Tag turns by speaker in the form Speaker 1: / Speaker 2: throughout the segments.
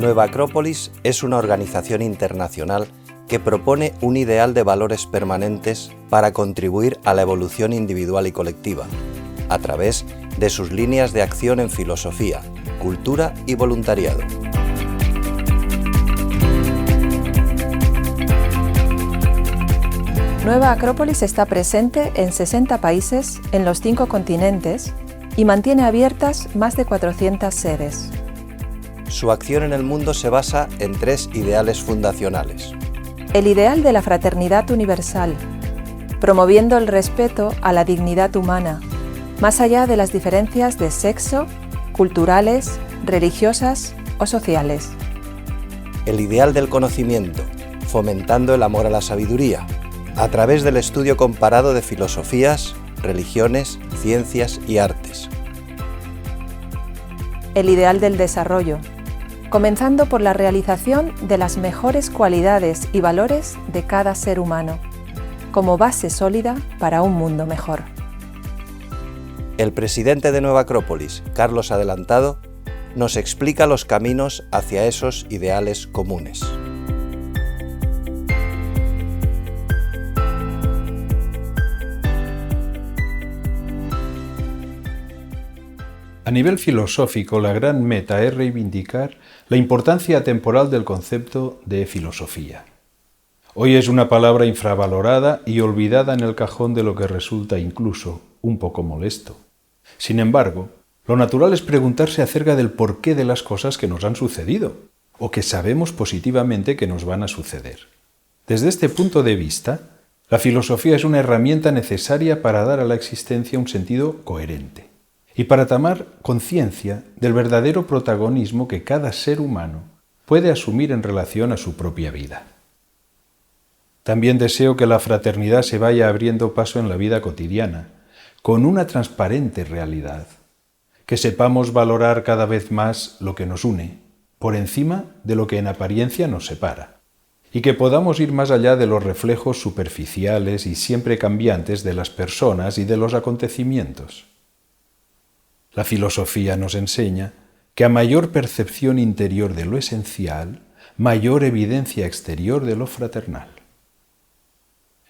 Speaker 1: Nueva Acrópolis es una organización internacional que propone un ideal de valores permanentes para contribuir a la evolución individual y colectiva, a través de sus líneas de acción en filosofía, cultura y voluntariado.
Speaker 2: Nueva Acrópolis está presente en 60 países en los 5 continentes y mantiene abiertas más de 400 sedes.
Speaker 1: Su acción en el mundo se basa en 3 ideales fundacionales.
Speaker 2: El ideal de la fraternidad universal, promoviendo el respeto a la dignidad humana, más allá de las diferencias de sexo, culturales, religiosas o sociales.
Speaker 1: El ideal del conocimiento, fomentando el amor a la sabiduría, a través del estudio comparado de filosofías, religiones, ciencias y artes.
Speaker 2: El ideal del desarrollo, comenzando por la realización de las mejores cualidades y valores de cada ser humano, como base sólida para un mundo mejor.
Speaker 1: El presidente de Nueva Acrópolis, Carlos Adelantado, nos explica los caminos hacia esos ideales comunes.
Speaker 3: A nivel filosófico, la gran meta es reivindicar la importancia temporal del concepto de filosofía. Hoy es una palabra infravalorada y olvidada en el cajón de lo que resulta incluso un poco molesto. Sin embargo, lo natural es preguntarse acerca del porqué de las cosas que nos han sucedido, o que sabemos positivamente que nos van a suceder. Desde este punto de vista, la filosofía es una herramienta necesaria para dar a la existencia un sentido coherente y para tomar conciencia del verdadero protagonismo que cada ser humano puede asumir en relación a su propia vida. También deseo que la fraternidad se vaya abriendo paso en la vida cotidiana, con una transparente realidad, que sepamos valorar cada vez más lo que nos une, por encima de lo que en apariencia nos separa, y que podamos ir más allá de los reflejos superficiales y siempre cambiantes de las personas y de los acontecimientos. La filosofía nos enseña que a mayor percepción interior de lo esencial, mayor evidencia exterior de lo fraternal.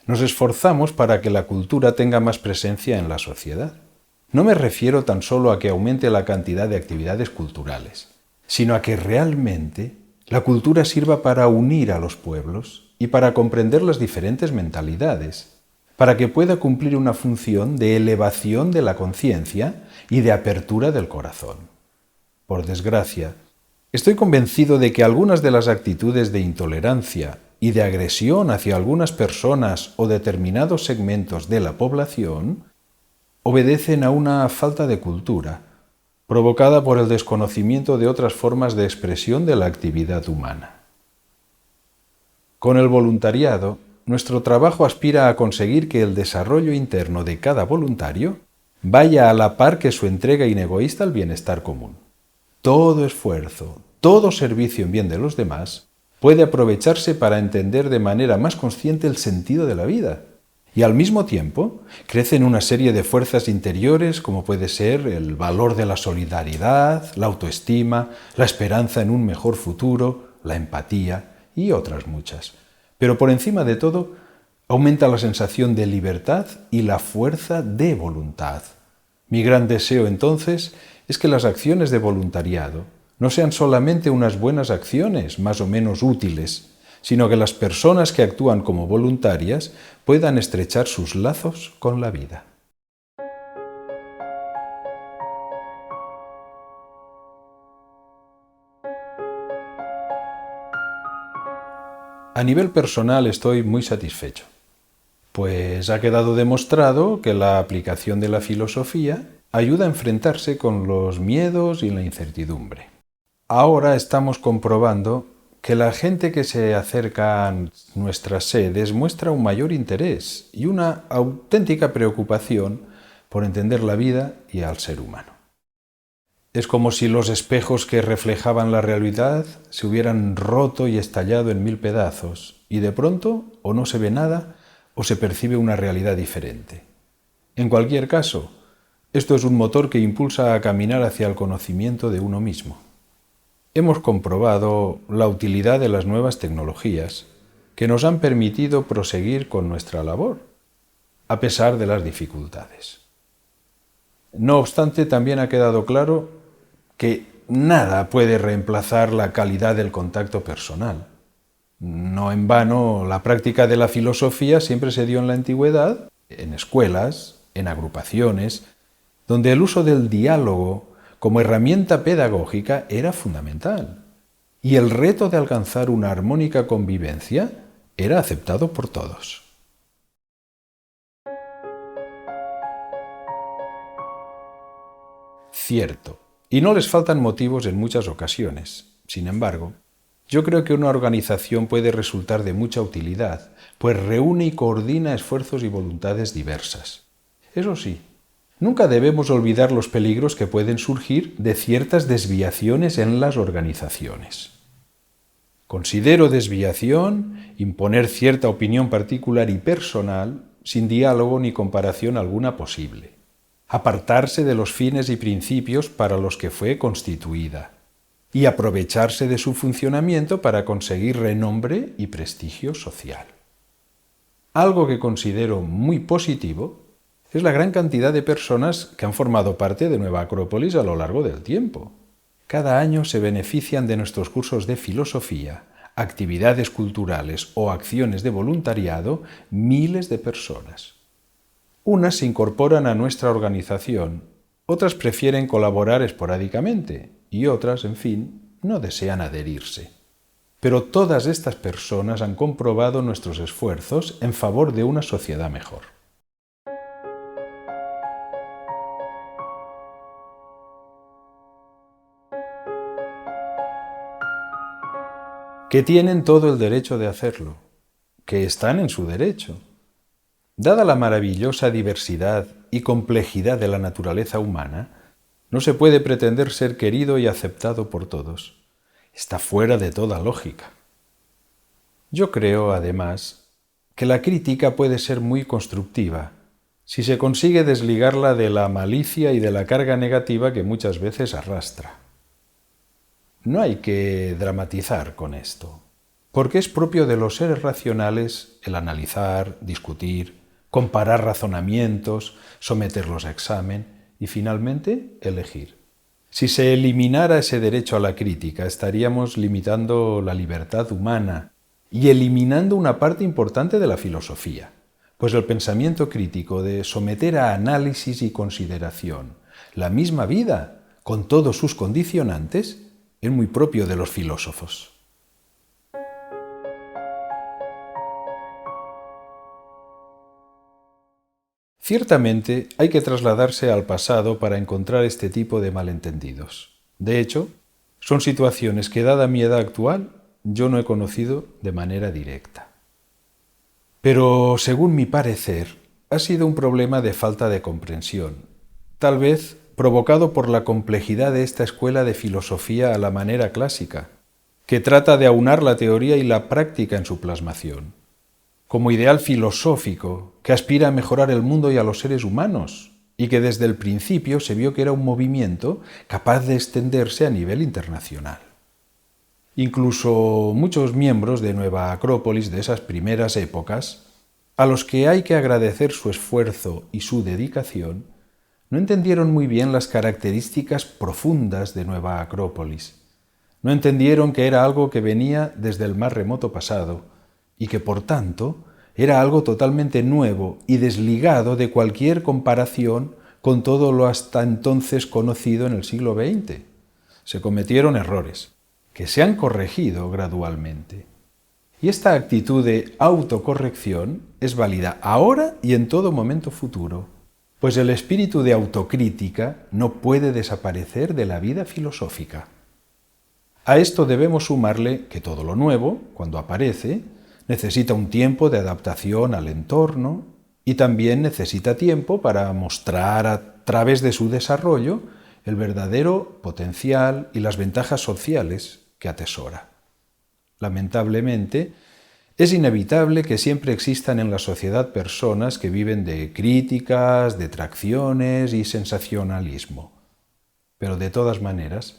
Speaker 3: Nos esforzamos para que la cultura tenga más presencia en la sociedad. No me refiero tan solo a que aumente la cantidad de actividades culturales, sino a que realmente la cultura sirva para unir a los pueblos y para comprender las diferentes mentalidades, para que pueda cumplir una función de elevación de la conciencia y de apertura del corazón. Por desgracia, estoy convencido de que algunas de las actitudes de intolerancia y de agresión hacia algunas personas o determinados segmentos de la población obedecen a una falta de cultura, provocada por el desconocimiento de otras formas de expresión de la actividad humana. Con el voluntariado, nuestro trabajo aspira a conseguir que el desarrollo interno de cada voluntario vaya a la par que su entrega inegoísta al bienestar común. Todo esfuerzo, todo servicio en bien de los demás puede aprovecharse para entender de manera más consciente el sentido de la vida y al mismo tiempo crecen una serie de fuerzas interiores como puede ser el valor de la solidaridad, la autoestima, la esperanza en un mejor futuro, la empatía y otras muchas. Pero por encima de todo, aumenta la sensación de libertad y la fuerza de voluntad. Mi gran deseo, entonces, es que las acciones de voluntariado no sean solamente unas buenas acciones, más o menos útiles, sino que las personas que actúan como voluntarias puedan estrechar sus lazos con la vida. A nivel personal estoy muy satisfecho, pues ha quedado demostrado que la aplicación de la filosofía ayuda a enfrentarse con los miedos y la incertidumbre. Ahora estamos comprobando que la gente que se acerca a nuestras sedes muestra un mayor interés y una auténtica preocupación por entender la vida y al ser humano. Es como si los espejos que reflejaban la realidad se hubieran roto y estallado en 1000 pedazos, y de pronto o no se ve nada o se percibe una realidad diferente. En cualquier caso, esto es un motor que impulsa a caminar hacia el conocimiento de uno mismo. hemos comprobado la utilidad de las nuevas tecnologías que nos han permitido proseguir con nuestra labor, a pesar de las dificultades. No obstante, también ha quedado claro que nada puede reemplazar la calidad del contacto personal. No en vano, la práctica de la filosofía siempre se dio en la antigüedad, en escuelas, en agrupaciones, donde el uso del diálogo como herramienta pedagógica era fundamental, y el reto de alcanzar una armónica convivencia era aceptado por todos. Cierto, y no les faltan motivos en muchas ocasiones. Sin embargo, yo creo que una organización puede resultar de mucha utilidad, pues reúne y coordina esfuerzos y voluntades diversas. Eso sí, nunca debemos olvidar los peligros que pueden surgir de ciertas desviaciones en las organizaciones. Considero desviación imponer cierta opinión particular y personal sin diálogo ni comparación alguna posible. Apartarse de los fines y principios para los que fue constituida y aprovecharse de su funcionamiento para conseguir renombre y prestigio social. Algo que considero muy positivo es la gran cantidad de personas que han formado parte de Nueva Acrópolis a lo largo del tiempo. Cada año se benefician de nuestros cursos de filosofía, actividades culturales o acciones de voluntariado miles de personas. Unas se incorporan a nuestra organización, otras prefieren colaborar esporádicamente y otras, en fin, no desean adherirse. Pero todas estas personas han comprobado nuestros esfuerzos en favor de una sociedad mejor. Que tienen todo el derecho de hacerlo, que están en su derecho. Dada la maravillosa diversidad y complejidad de la naturaleza humana, no se puede pretender ser querido y aceptado por todos. Está fuera de toda lógica. Yo creo, además, que la crítica puede ser muy constructiva si se consigue desligarla de la malicia y de la carga negativa que muchas veces arrastra. No hay que dramatizar con esto, porque es propio de los seres racionales el analizar, discutir, comparar razonamientos, someterlos a examen y, finalmente, elegir. Si se eliminara ese derecho a la crítica, estaríamos limitando la libertad humana y eliminando una parte importante de la filosofía, pues el pensamiento crítico de someter a análisis y consideración la misma vida, con todos sus condicionantes, es muy propio de los filósofos. Ciertamente hay que trasladarse al pasado para encontrar este tipo de malentendidos. De hecho, son situaciones que, dada mi edad actual, yo no he conocido de manera directa. Pero, según mi parecer, ha sido un problema de falta de comprensión, tal vez provocado por la complejidad de esta escuela de filosofía a la manera clásica, que trata de aunar la teoría y la práctica en su plasmación, como ideal filosófico que aspira a mejorar el mundo y a los seres humanos, y que desde el principio se vio que era un movimiento capaz de extenderse a nivel internacional. Incluso muchos miembros de Nueva Acrópolis de esas primeras épocas, a los que hay que agradecer su esfuerzo y su dedicación, no entendieron muy bien las características profundas de Nueva Acrópolis. No entendieron que era algo que venía desde el más remoto pasado y que, por tanto, era algo totalmente nuevo y desligado de cualquier comparación con todo lo hasta entonces conocido en el siglo XX. Se cometieron errores, que se han corregido gradualmente. Y esta actitud de autocorrección es válida ahora y en todo momento futuro, pues el espíritu de autocrítica no puede desaparecer de la vida filosófica. A esto debemos sumarle que todo lo nuevo, cuando aparece, necesita un tiempo de adaptación al entorno y también necesita tiempo para mostrar a través de su desarrollo el verdadero potencial y las ventajas sociales que atesora. Lamentablemente, es inevitable que siempre existan en la sociedad personas que viven de críticas, detracciones y sensacionalismo. Pero de todas maneras,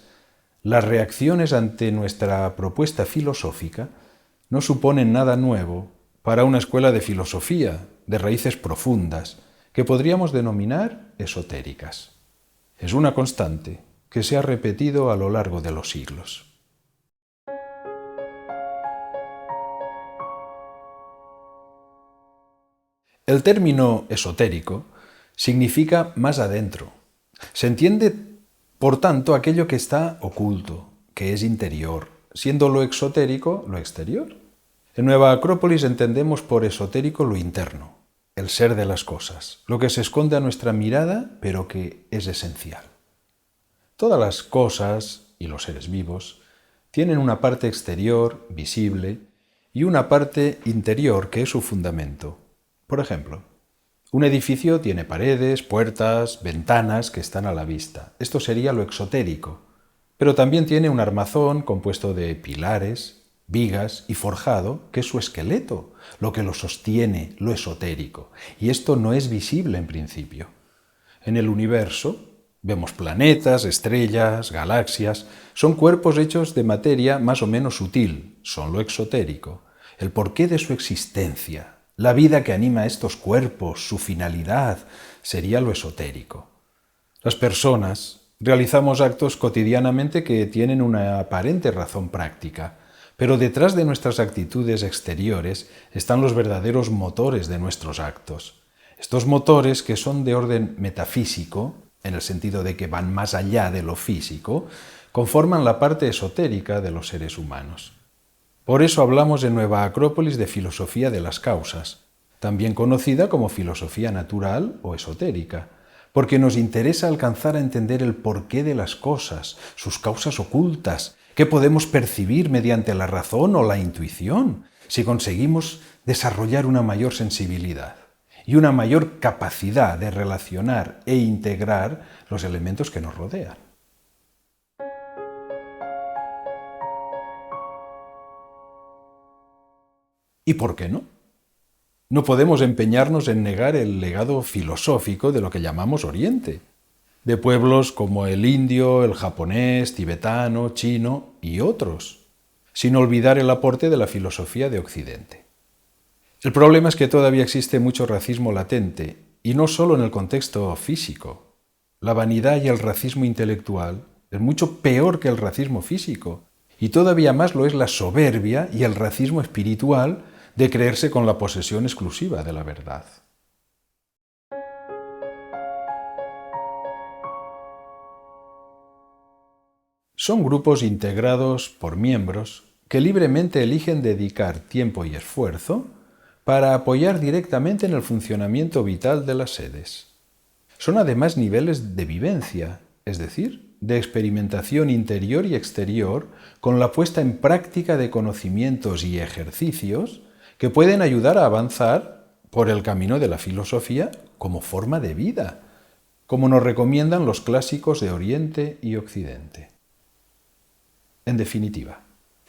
Speaker 3: las reacciones ante nuestra propuesta filosófica no suponen nada nuevo para una escuela de filosofía de raíces profundas que podríamos denominar esotéricas. Es una constante que se ha repetido a lo largo de los siglos. El término esotérico significa más adentro. Se entiende, por tanto, aquello que está oculto, que es interior, siendo lo exotérico lo exterior. En Nueva Acrópolis entendemos por esotérico lo interno, el ser de las cosas, lo que se esconde a nuestra mirada, pero que es esencial. Todas las cosas y los seres vivos tienen una parte exterior, visible, y una parte interior que es su fundamento. Por ejemplo, un edificio tiene paredes, puertas, ventanas que están a la vista. Esto sería lo exotérico. Pero también tiene un armazón compuesto de pilares, vigas y forjado, que es su esqueleto, lo que lo sostiene, lo esotérico. Y esto no es visible en principio. En el universo vemos planetas, estrellas, galaxias. Son cuerpos hechos de materia más o menos sutil, son lo exotérico. El porqué de su existencia, la vida que anima a estos cuerpos, su finalidad, sería lo esotérico. Las personas realizamos actos cotidianamente que tienen una aparente razón práctica, pero detrás de nuestras actitudes exteriores están los verdaderos motores de nuestros actos. Estos motores, que son de orden metafísico, en el sentido de que van más allá de lo físico, conforman la parte esotérica de los seres humanos. Por eso hablamos en Nueva Acrópolis de filosofía de las causas, también conocida como filosofía natural o esotérica, porque nos interesa alcanzar a entender el porqué de las cosas, sus causas ocultas, que podemos percibir mediante la razón o la intuición, si conseguimos desarrollar una mayor sensibilidad y una mayor capacidad de relacionar e integrar los elementos que nos rodean. ¿Y por qué no? No podemos empeñarnos en negar el legado filosófico de lo que llamamos Oriente, de pueblos como el indio, el japonés, tibetano, chino y otros, sin olvidar el aporte de la filosofía de Occidente. El problema es que todavía existe mucho racismo latente, y no solo en el contexto físico. La vanidad y el racismo intelectual es mucho peor que el racismo físico, y todavía más lo es la soberbia y el racismo espiritual de creerse con la posesión exclusiva de la verdad. Son grupos integrados por miembros que libremente eligen dedicar tiempo y esfuerzo para apoyar directamente en el funcionamiento vital de las sedes. Son además niveles de vivencia, es decir, de experimentación interior y exterior con la puesta en práctica de conocimientos y ejercicios que pueden ayudar a avanzar por el camino de la filosofía como forma de vida, como nos recomiendan los clásicos de Oriente y Occidente. En definitiva,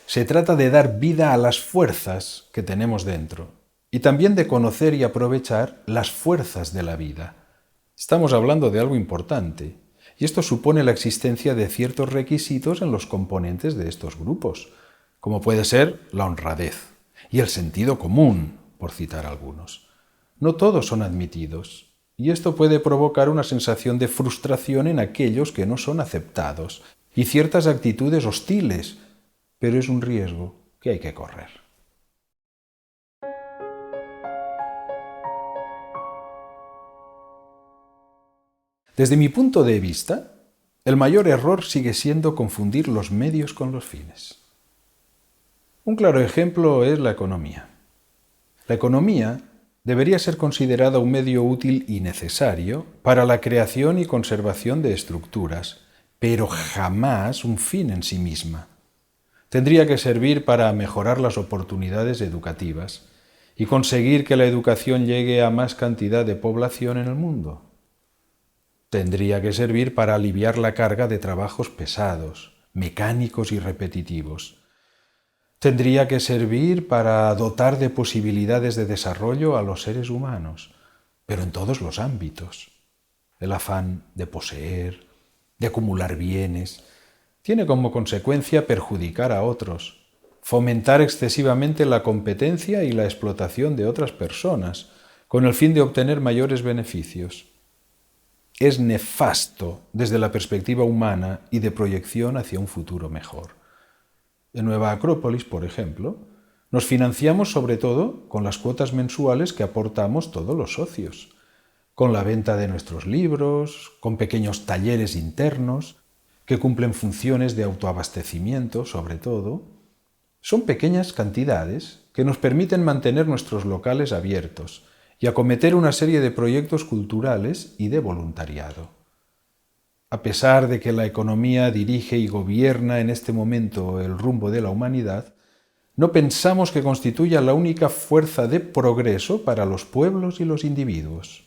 Speaker 3: se trata de dar vida a las fuerzas que tenemos dentro y también de conocer y aprovechar las fuerzas de la vida. Estamos hablando de algo importante, y esto supone la existencia de ciertos requisitos en los componentes de estos grupos, como puede ser la honradez y el sentido común, por citar algunos. No todos son admitidos, y esto puede provocar una sensación de frustración en aquellos que no son aceptados y ciertas actitudes hostiles, pero es un riesgo que hay que correr. Desde mi punto de vista, el mayor error sigue siendo confundir los medios con los fines. Un claro ejemplo es la economía. La economía debería ser considerada un medio útil y necesario para la creación y conservación de estructuras, pero jamás un fin en sí misma. Tendría que servir para mejorar las oportunidades educativas y conseguir que la educación llegue a más cantidad de población en el mundo. Tendría que servir para aliviar la carga de trabajos pesados, mecánicos y repetitivos. Tendría que servir para dotar de posibilidades de desarrollo a los seres humanos, pero en todos los ámbitos. El afán de poseer, de acumular bienes, tiene como consecuencia perjudicar a otros, fomentar excesivamente la competencia y la explotación de otras personas, con el fin de obtener mayores beneficios. Es nefasto desde la perspectiva humana y de proyección hacia un futuro mejor. En Nueva Acrópolis, por ejemplo, nos financiamos sobre todo con las cuotas mensuales que aportamos todos los socios, con la venta de nuestros libros, con pequeños talleres internos que cumplen funciones de autoabastecimiento, sobre todo. Son pequeñas cantidades que nos permiten mantener nuestros locales abiertos y acometer una serie de proyectos culturales y de voluntariado. A pesar de que la economía dirige y gobierna en este momento el rumbo de la humanidad, no pensamos que constituya la única fuerza de progreso para los pueblos y los individuos.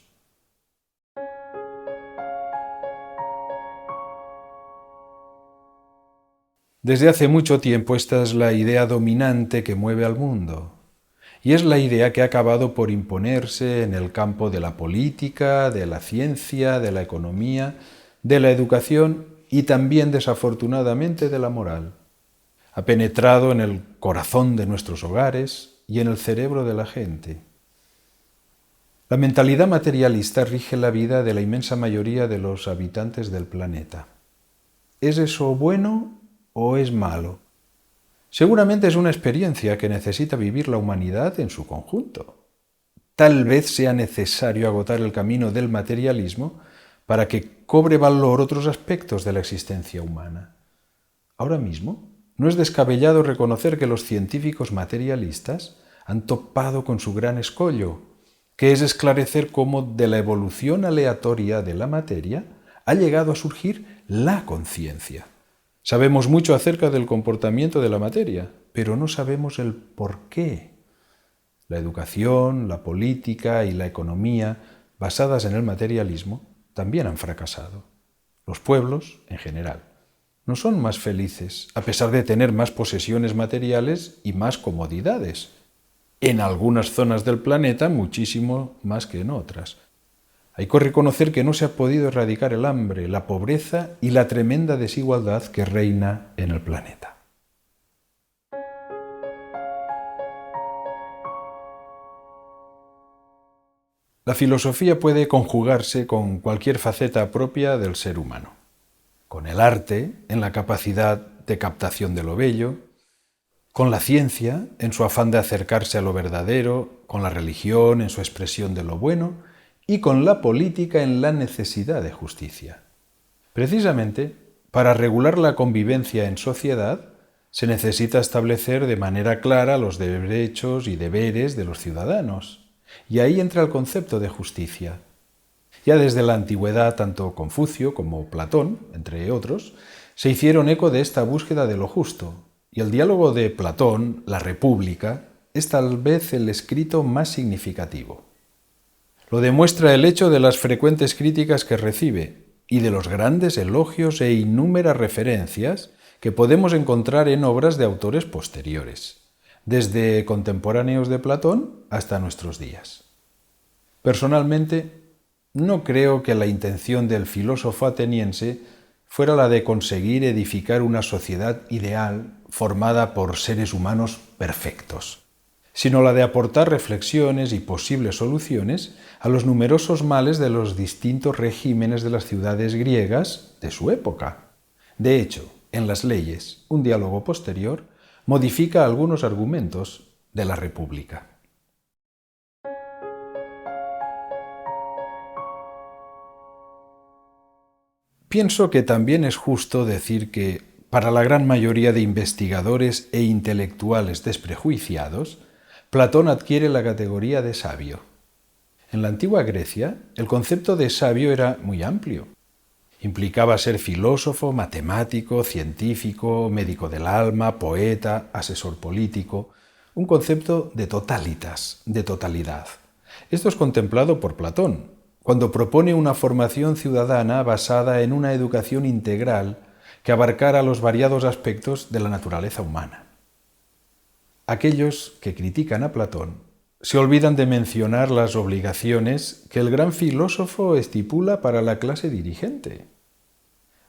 Speaker 3: Desde hace mucho tiempo esta es la idea dominante que mueve al mundo, y es la idea que ha acabado por imponerse en el campo de la política, de la ciencia, de la economía, de la educación y también, desafortunadamente, de la moral. Ha penetrado en el corazón de nuestros hogares y en el cerebro de la gente. La mentalidad materialista rige la vida de la inmensa mayoría de los habitantes del planeta. ¿Es eso bueno o es malo? Seguramente es una experiencia que necesita vivir la humanidad en su conjunto. Tal vez sea necesario agotar el camino del materialismo para que cobre valor otros aspectos de la existencia humana. Ahora mismo, no es descabellado reconocer que los científicos materialistas han topado con su gran escollo, que es esclarecer cómo de la evolución aleatoria de la materia ha llegado a surgir la conciencia. Sabemos mucho acerca del comportamiento de la materia, pero no sabemos el por qué. La educación, la política y la economía, basadas en el materialismo, también han fracasado. Los pueblos, en general, no son más felices, a pesar de tener más posesiones materiales y más comodidades. En algunas zonas del planeta, muchísimo más que en otras. Hay que reconocer que no se ha podido erradicar el hambre, la pobreza y la tremenda desigualdad que reina en el planeta. La filosofía puede conjugarse con cualquier faceta propia del ser humano. Con el arte, en la capacidad de captación de lo bello, con la ciencia, en su afán de acercarse a lo verdadero, con la religión, en su expresión de lo bueno, y con la política en la necesidad de justicia. Precisamente, para regular la convivencia en sociedad, se necesita establecer de manera clara los derechos y deberes de los ciudadanos, y ahí entra el concepto de justicia. Ya desde la antigüedad, tanto Confucio como Platón, entre otros, se hicieron eco de esta búsqueda de lo justo, y el diálogo de Platón, La República, es tal vez el escrito más significativo. Lo demuestra el hecho de las frecuentes críticas que recibe y de los grandes elogios e innúmeras referencias que podemos encontrar en obras de autores posteriores, desde contemporáneos de Platón hasta nuestros días. Personalmente, no creo que la intención del filósofo ateniense fuera la de conseguir edificar una sociedad ideal formada por seres humanos perfectos, sino la de aportar reflexiones y posibles soluciones a los numerosos males de los distintos regímenes de las ciudades griegas de su época. De hecho, en las leyes, un diálogo posterior modifica algunos argumentos de la República. Pienso que también es justo decir que, para la gran mayoría de investigadores e intelectuales desprejuiciados, Platón adquiere la categoría de sabio. En la antigua Grecia, el concepto de sabio era muy amplio. Implicaba ser filósofo, matemático, científico, médico del alma, poeta, asesor político, un concepto de totalitas, de totalidad. Esto es contemplado por Platón, cuando propone una formación ciudadana basada en una educación integral que abarcara los variados aspectos de la naturaleza humana. Aquellos que critican a Platón se olvidan de mencionar las obligaciones que el gran filósofo estipula para la clase dirigente.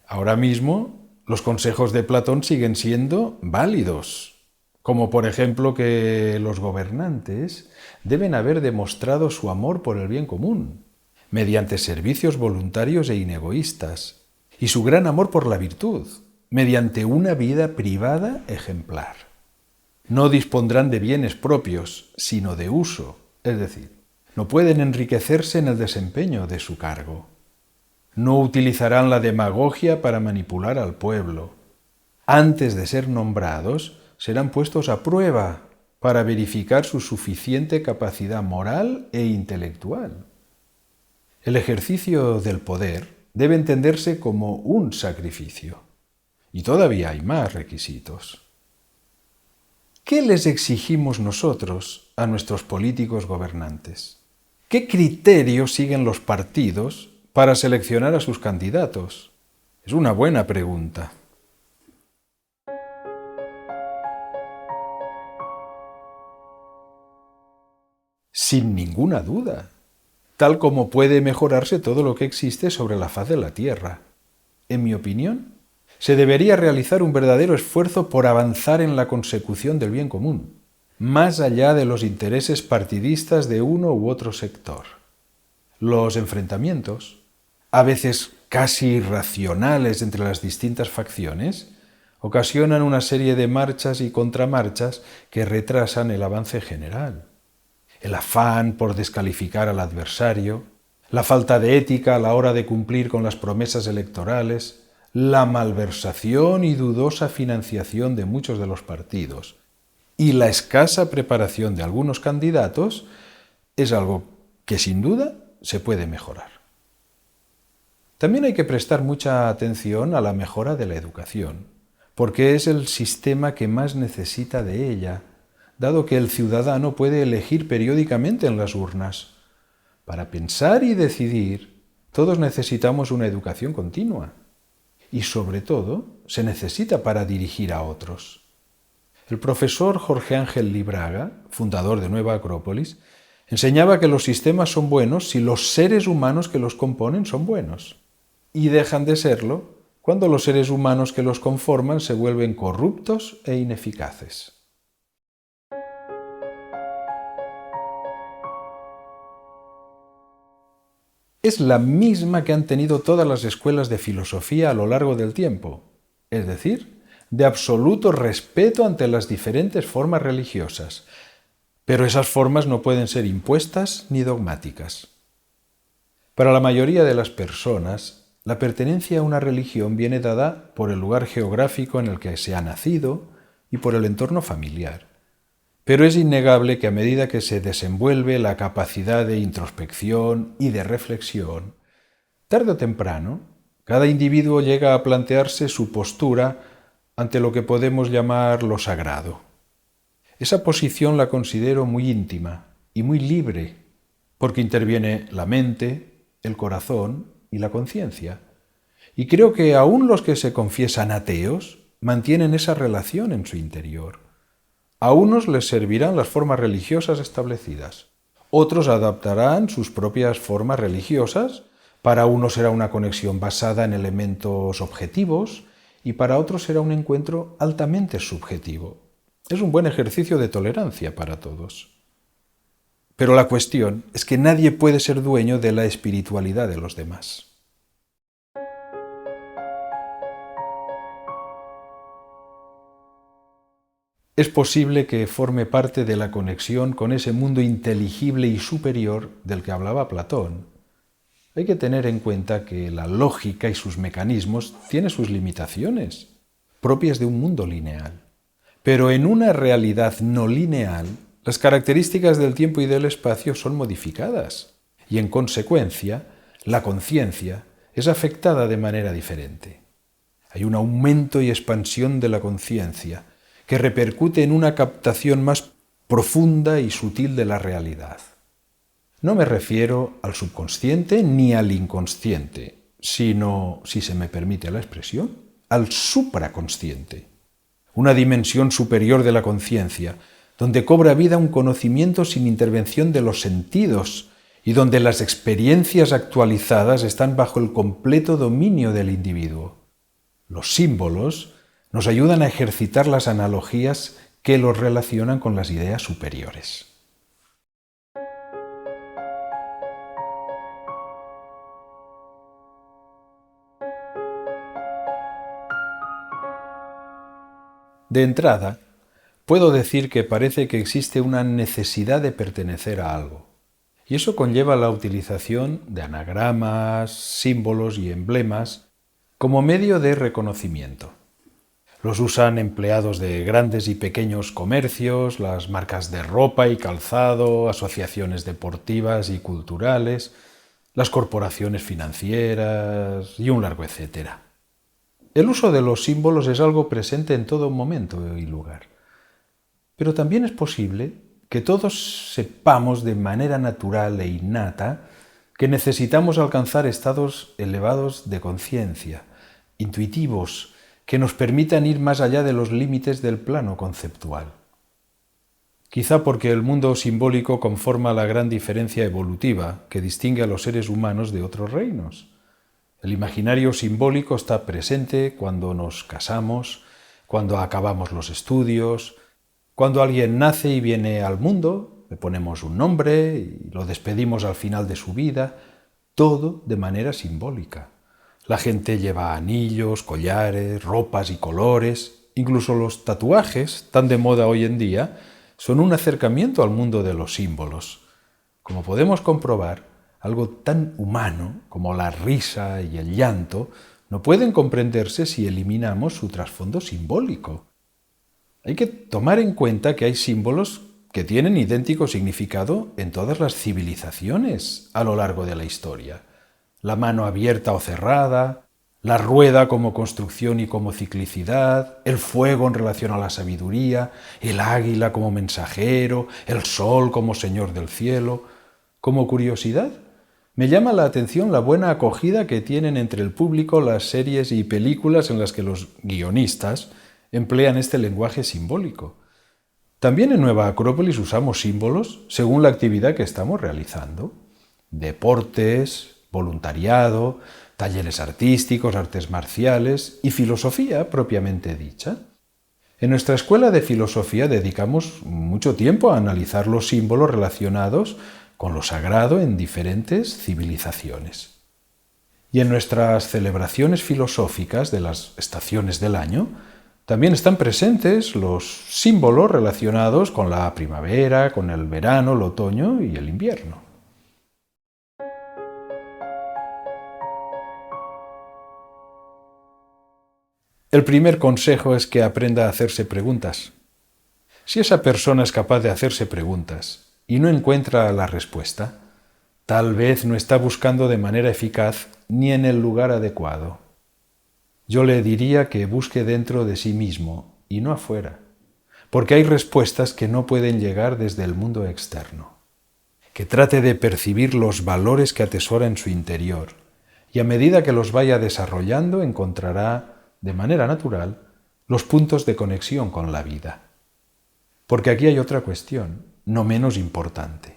Speaker 3: Ahora mismo, los consejos de Platón siguen siendo válidos, como por ejemplo que los gobernantes deben haber demostrado su amor por el bien común, mediante servicios voluntarios e inegoístas, y su gran amor por la virtud, mediante una vida privada ejemplar. No dispondrán de bienes propios, sino de uso, es decir, no pueden enriquecerse en el desempeño de su cargo. No utilizarán la demagogia para manipular al pueblo. Antes de ser nombrados, serán puestos a prueba para verificar su suficiente capacidad moral e intelectual. El ejercicio del poder debe entenderse como un sacrificio. Y todavía hay más requisitos. ¿Qué les exigimos nosotros a nuestros políticos gobernantes? ¿Qué criterios siguen los partidos para seleccionar a sus candidatos? Es una buena pregunta. Sin ninguna duda, tal como puede mejorarse todo lo que existe sobre la faz de la Tierra. En mi opinión, se debería realizar un verdadero esfuerzo por avanzar en la consecución del bien común, más allá de los intereses partidistas de uno u otro sector. Los enfrentamientos, a veces casi irracionales entre las distintas facciones, ocasionan una serie de marchas y contramarchas que retrasan el avance general. El afán por descalificar al adversario, la falta de ética a la hora de cumplir con las promesas electorales, la malversación y dudosa financiación de muchos de los partidos y la escasa preparación de algunos candidatos es algo que sin duda se puede mejorar. También hay que prestar mucha atención a la mejora de la educación, porque es el sistema que más necesita de ella, dado que el ciudadano puede elegir periódicamente en las urnas. Para pensar y decidir, todos necesitamos una educación continua. Y sobre todo, se necesita para dirigir a otros. El profesor Jorge Ángel Libraga, fundador de Nueva Acrópolis, enseñaba que los sistemas son buenos si los seres humanos que los componen son buenos, y dejan de serlo cuando los seres humanos que los conforman se vuelven corruptos e ineficaces. Es la misma que han tenido todas las escuelas de filosofía a lo largo del tiempo, es decir, de absoluto respeto ante las diferentes formas religiosas, pero esas formas no pueden ser impuestas ni dogmáticas. Para la mayoría de las personas, la pertenencia a una religión viene dada por el lugar geográfico en el que se ha nacido y por el entorno familiar. Pero es innegable que a medida que se desenvuelve la capacidad de introspección y de reflexión, tarde o temprano, cada individuo llega a plantearse su postura ante lo que podemos llamar lo sagrado. Esa posición la considero muy íntima y muy libre, porque interviene la mente, el corazón y la conciencia. Y creo que aún los que se confiesan ateos mantienen esa relación en su interior. A unos les servirán las formas religiosas establecidas, otros adaptarán sus propias formas religiosas, para unos será una conexión basada en elementos objetivos y para otros será un encuentro altamente subjetivo. Es un buen ejercicio de tolerancia para todos. Pero la cuestión es que nadie puede ser dueño de la espiritualidad de los demás. Es posible que forme parte de la conexión con ese mundo inteligible y superior del que hablaba Platón. Hay que tener en cuenta que la lógica y sus mecanismos tienen sus limitaciones, propias de un mundo lineal. Pero en una realidad no lineal, las características del tiempo y del espacio son modificadas, y en consecuencia, la conciencia es afectada de manera diferente. Hay un aumento y expansión de la conciencia, que repercute en una captación más profunda y sutil de la realidad. No me refiero al subconsciente ni al inconsciente, sino, si se me permite la expresión, al supraconsciente, una dimensión superior de la conciencia, donde cobra vida un conocimiento sin intervención de los sentidos y donde las experiencias actualizadas están bajo el completo dominio del individuo. Los símbolos nos ayudan a ejercitar las analogías que los relacionan con las ideas superiores. De entrada, puedo decir que parece que existe una necesidad de pertenecer a algo, y eso conlleva la utilización de anagramas, símbolos y emblemas como medio de reconocimiento. Los usan empleados de grandes y pequeños comercios, las marcas de ropa y calzado, asociaciones deportivas y culturales, las corporaciones financieras y un largo etcétera. El uso de los símbolos es algo presente en todo momento y lugar. Pero también es posible que todos sepamos de manera natural e innata que necesitamos alcanzar estados elevados de conciencia, intuitivos, que nos permitan ir más allá de los límites del plano conceptual. Quizá porque el mundo simbólico conforma la gran diferencia evolutiva que distingue a los seres humanos de otros reinos. El imaginario simbólico está presente cuando nos casamos, cuando acabamos los estudios, cuando alguien nace y viene al mundo, le ponemos un nombre y lo despedimos al final de su vida, todo de manera simbólica. La gente lleva anillos, collares, ropas y colores, incluso los tatuajes, tan de moda hoy en día, son un acercamiento al mundo de los símbolos. Como podemos comprobar, algo tan humano como la risa y el llanto no pueden comprenderse si eliminamos su trasfondo simbólico. Hay que tomar en cuenta que hay símbolos que tienen idéntico significado en todas las civilizaciones a lo largo de la historia. La mano abierta o cerrada, la rueda como construcción y como ciclicidad, el fuego en relación a la sabiduría, el águila como mensajero, el sol como señor del cielo. Como curiosidad, me llama la atención la buena acogida que tienen entre el público las series y películas en las que los guionistas emplean este lenguaje simbólico. También en Nueva Acrópolis usamos símbolos según la actividad que estamos realizando. Deportes, voluntariado, talleres artísticos, artes marciales y filosofía propiamente dicha. En nuestra escuela de filosofía dedicamos mucho tiempo a analizar los símbolos relacionados con lo sagrado en diferentes civilizaciones. Y en nuestras celebraciones filosóficas de las estaciones del año también están presentes los símbolos relacionados con la primavera, con el verano, el otoño y el invierno. El primer consejo es que aprenda a hacerse preguntas. Si esa persona es capaz de hacerse preguntas y no encuentra la respuesta, tal vez no está buscando de manera eficaz ni en el lugar adecuado. Yo le diría que busque dentro de sí mismo y no afuera, porque hay respuestas que no pueden llegar desde el mundo externo. Que trate de percibir los valores que atesora en su interior y a medida que los vaya desarrollando encontrará, de manera natural, los puntos de conexión con la vida. Porque aquí hay otra cuestión, no menos importante.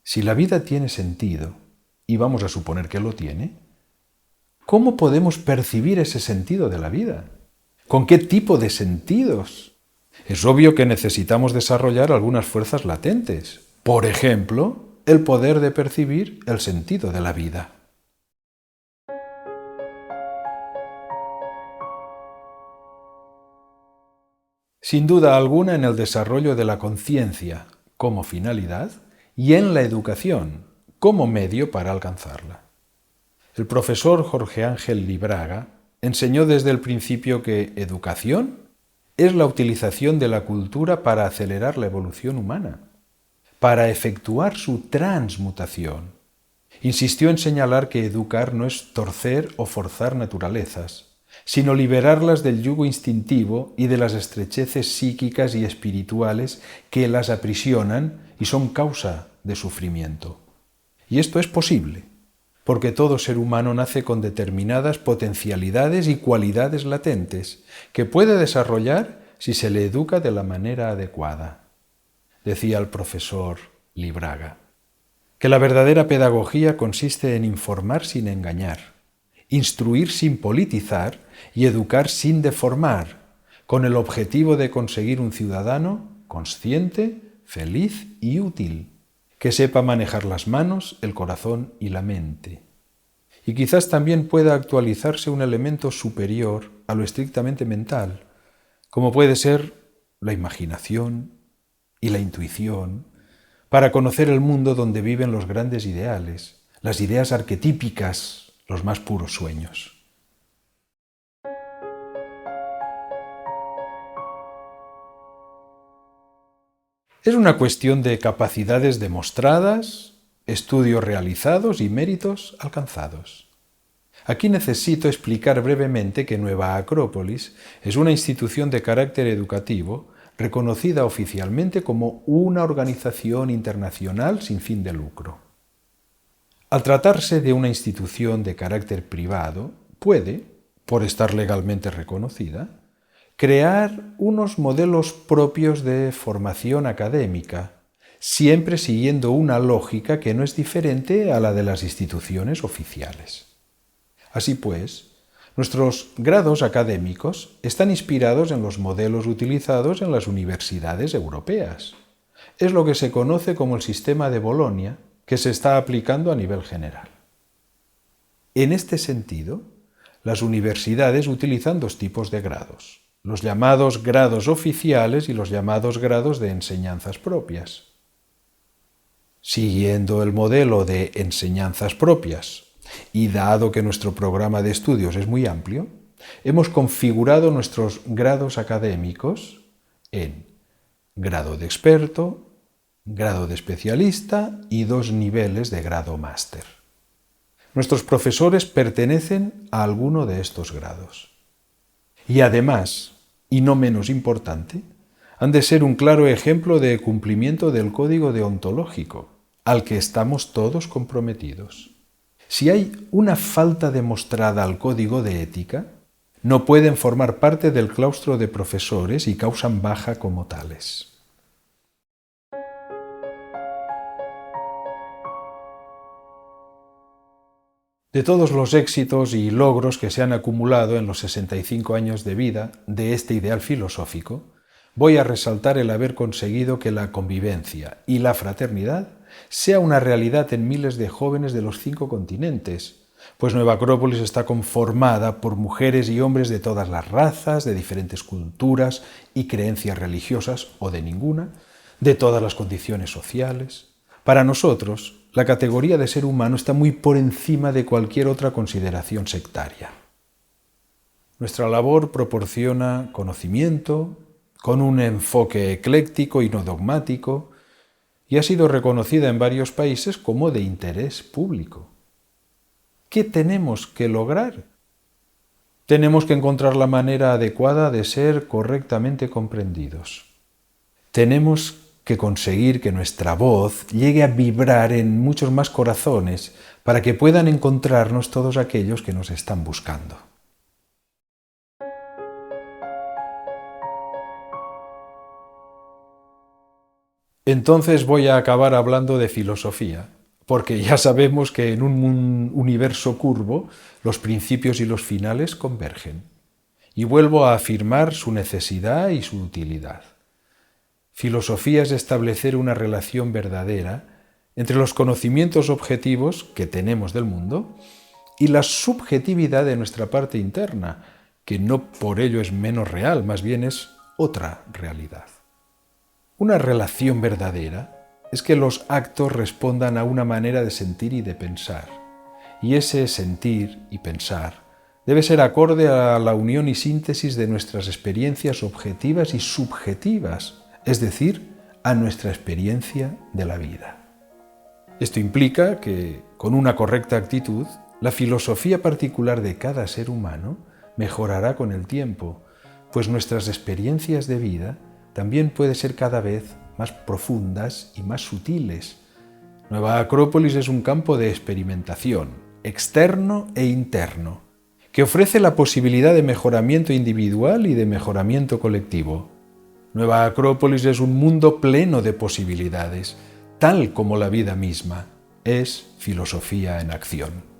Speaker 3: Si la vida tiene sentido, y vamos a suponer que lo tiene, ¿cómo podemos percibir ese sentido de la vida? ¿Con qué tipo de sentidos? Es obvio que necesitamos desarrollar algunas fuerzas latentes. Por ejemplo, el poder de percibir el sentido de la vida. Sin duda alguna en el desarrollo de la conciencia como finalidad y en la educación como medio para alcanzarla. El profesor Jorge Ángel Libraga enseñó desde el principio que educación es la utilización de la cultura para acelerar la evolución humana, para efectuar su transmutación. Insistió en señalar que educar no es torcer o forzar naturalezas, sino liberarlas del yugo instintivo y de las estrecheces psíquicas y espirituales que las aprisionan y son causa de sufrimiento. Y esto es posible, porque todo ser humano nace con determinadas potencialidades y cualidades latentes que puede desarrollar si se le educa de la manera adecuada. Decía el profesor Libraga, que la verdadera pedagogía consiste en informar sin engañar, instruir sin politizar y educar sin deformar, con el objetivo de conseguir un ciudadano consciente, feliz y útil, que sepa manejar las manos, el corazón y la mente. Y quizás también pueda actualizarse un elemento superior a lo estrictamente mental, como puede ser la imaginación y la intuición, para conocer el mundo donde viven los grandes ideales, las ideas arquetípicas, los más puros sueños. Es una cuestión de capacidades demostradas, estudios realizados y méritos alcanzados. Aquí necesito explicar brevemente que Nueva Acrópolis es una institución de carácter educativo reconocida oficialmente como una organización internacional sin fin de lucro. Al tratarse de una institución de carácter privado, puede, por estar legalmente reconocida, crear unos modelos propios de formación académica, siempre siguiendo una lógica que no es diferente a la de las instituciones oficiales. Así pues, nuestros grados académicos están inspirados en los modelos utilizados en las universidades europeas. Es lo que se conoce como el sistema de Bolonia, que se está aplicando a nivel general. En este sentido, las universidades utilizan dos tipos de grados: los llamados grados oficiales y los llamados grados de enseñanzas propias. Siguiendo el modelo de enseñanzas propias, y dado que nuestro programa de estudios es muy amplio, hemos configurado nuestros grados académicos en grado de experto, grado de especialista y 2 niveles de grado máster. Nuestros profesores pertenecen a alguno de estos grados. Y además, y no menos importante, han de ser un claro ejemplo de cumplimiento del código deontológico, al que estamos todos comprometidos. Si hay una falta demostrada al código de ética, no pueden formar parte del claustro de profesores y causan baja como tales. De todos los éxitos y logros que se han acumulado en los 65 años de vida de este ideal filosófico, voy a resaltar el haber conseguido que la convivencia y la fraternidad sea una realidad en miles de jóvenes de los 5 continentes, pues Nueva Acrópolis está conformada por mujeres y hombres de todas las razas, de diferentes culturas y creencias religiosas o de ninguna, de todas las condiciones sociales. Para nosotros, la categoría de ser humano está muy por encima de cualquier otra consideración sectaria. Nuestra labor proporciona conocimiento, con un enfoque ecléctico y no dogmático, y ha sido reconocida en varios países como de interés público. ¿Qué tenemos que lograr? Tenemos que encontrar la manera adecuada de ser correctamente comprendidos. Tenemos que conseguir que nuestra voz llegue a vibrar en muchos más corazones para que puedan encontrarnos todos aquellos que nos están buscando. Entonces voy a acabar hablando de filosofía, porque ya sabemos que en un universo curvo los principios y los finales convergen. Y vuelvo a afirmar su necesidad y su utilidad. Filosofía es establecer una relación verdadera entre los conocimientos objetivos que tenemos del mundo y la subjetividad de nuestra parte interna, que no por ello es menos real, más bien es otra realidad. Una relación verdadera es que los actos respondan a una manera de sentir y de pensar, y ese sentir y pensar debe ser acorde a la unión y síntesis de nuestras experiencias objetivas y subjetivas, es decir, a nuestra experiencia de la vida. Esto implica que, con una correcta actitud, la filosofía particular de cada ser humano mejorará con el tiempo, pues nuestras experiencias de vida también pueden ser cada vez más profundas y más sutiles. Nueva Acrópolis es un campo de experimentación, externo e interno, que ofrece la posibilidad de mejoramiento individual y de mejoramiento colectivo. Nueva Acrópolis es un mundo pleno de posibilidades, tal como la vida misma es filosofía en acción.